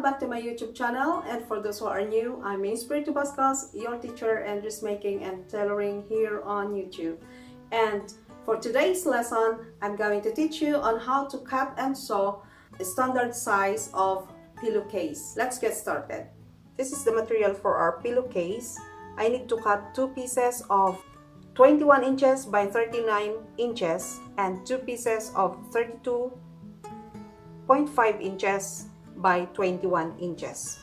back to my YouTube channel, and for those who are new, I'm Espiritu Bascos, your teacher in dressmaking and tailoring here on YouTube. And for today's lesson, I'm going to teach you on how to cut and sew a standard size of pillowcase. Let's get started. This is the material for our pillowcase. I need to cut 2 pieces of 21 inches by 39 inches and 2 pieces of 32.5 inches by 21 inches.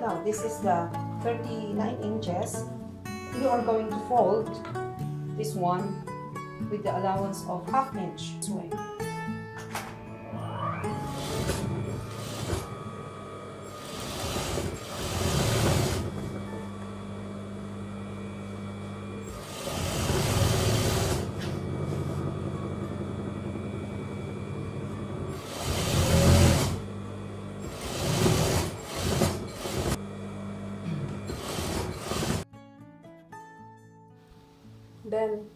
Now, this is the 39 inches. We are going to fold this one with the allowance of ½ inch this way. Then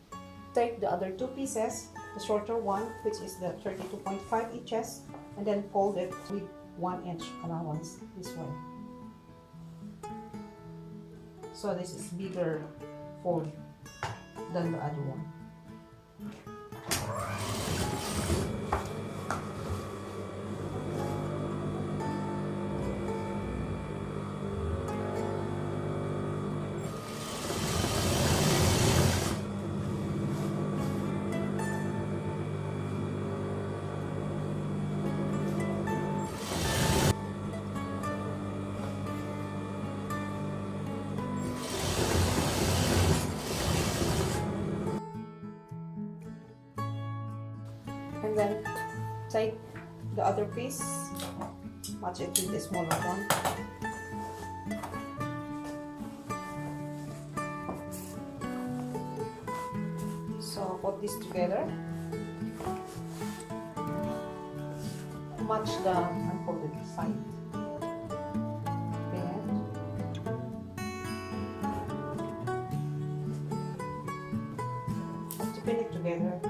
take the other 2 pieces, the shorter one, which is the 32.5 inches, and then fold it with 1 inch allowance this way. So this is bigger fold than the other one. And then take the other piece, match it with the smaller one. So put this together, match the unfolded side. To pin it together.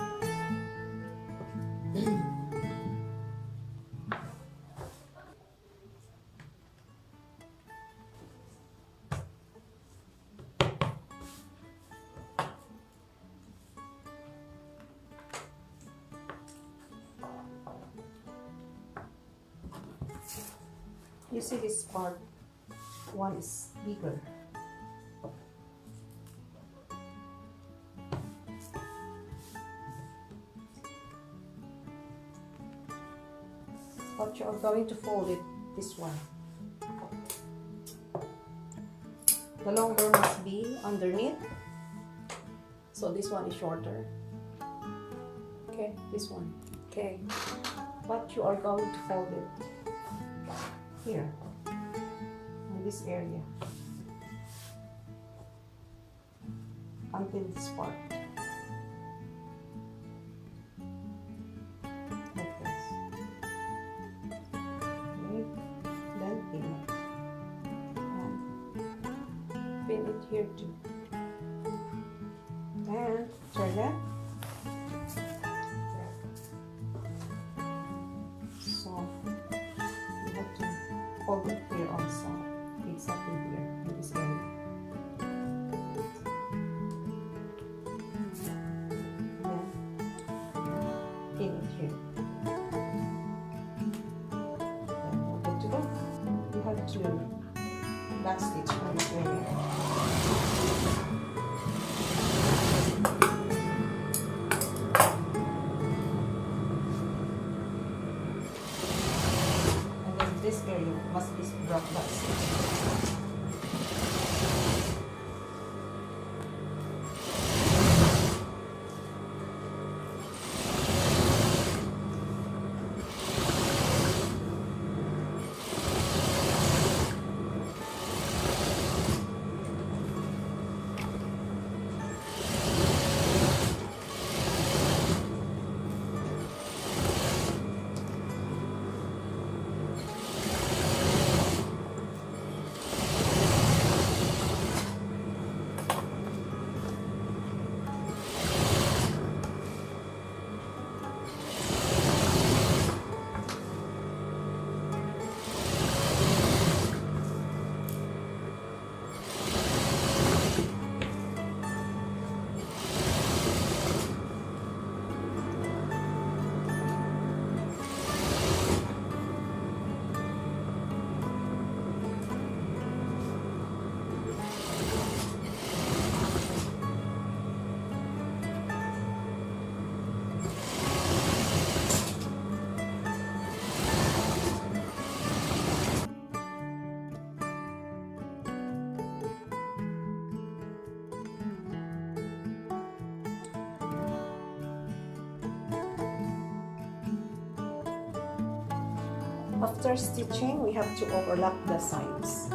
You see this part, one is bigger. But you are going to fold it this way. The longer must be underneath. So this one is shorter. Okay, this one. Okay. But you are going to fold it here, in this area, until this part. Like this. Okay. Then pin it. And pin it here too. And turn it. So you have to hold it here also, exactly here in this area. Then pin it here. Then we're good to go. You have to back stitch on this area. After stitching, we have to overlap the sides.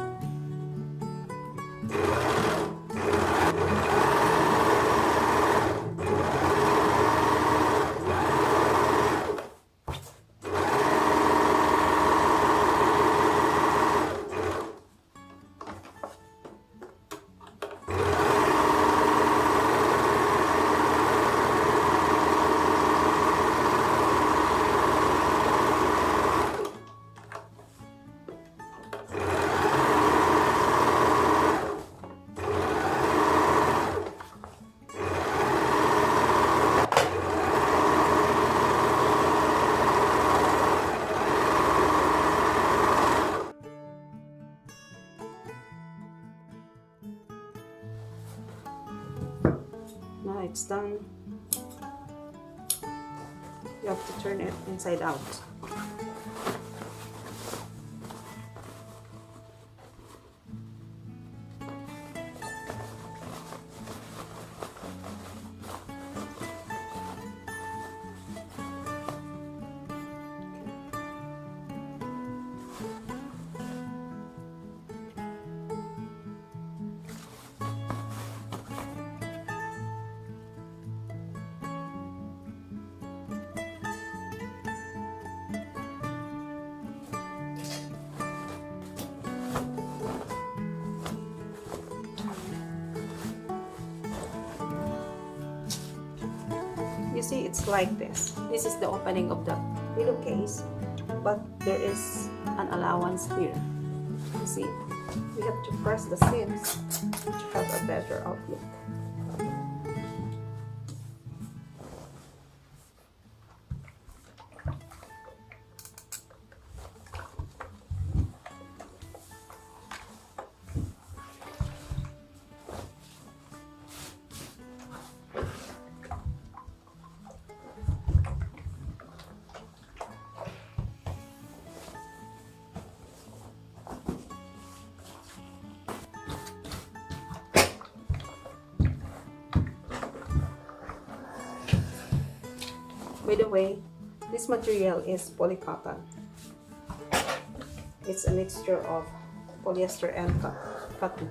Now it's done. You have to turn it inside out. You see, it's like this. This is the opening of the pillowcase, but there is an allowance here. You see, we have to press the seams to have a better outlook. By the way, this material is polycotton. It's a mixture of polyester and cotton.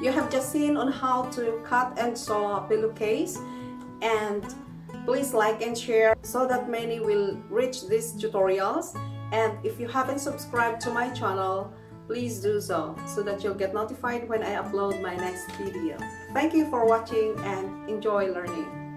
You have just seen on how to cut and sew a pillowcase, and please like and share so that many will reach these tutorials. And if you haven't subscribed to my channel, please do so that you'll get notified when I upload my next video. Thank you for watching and enjoy learning.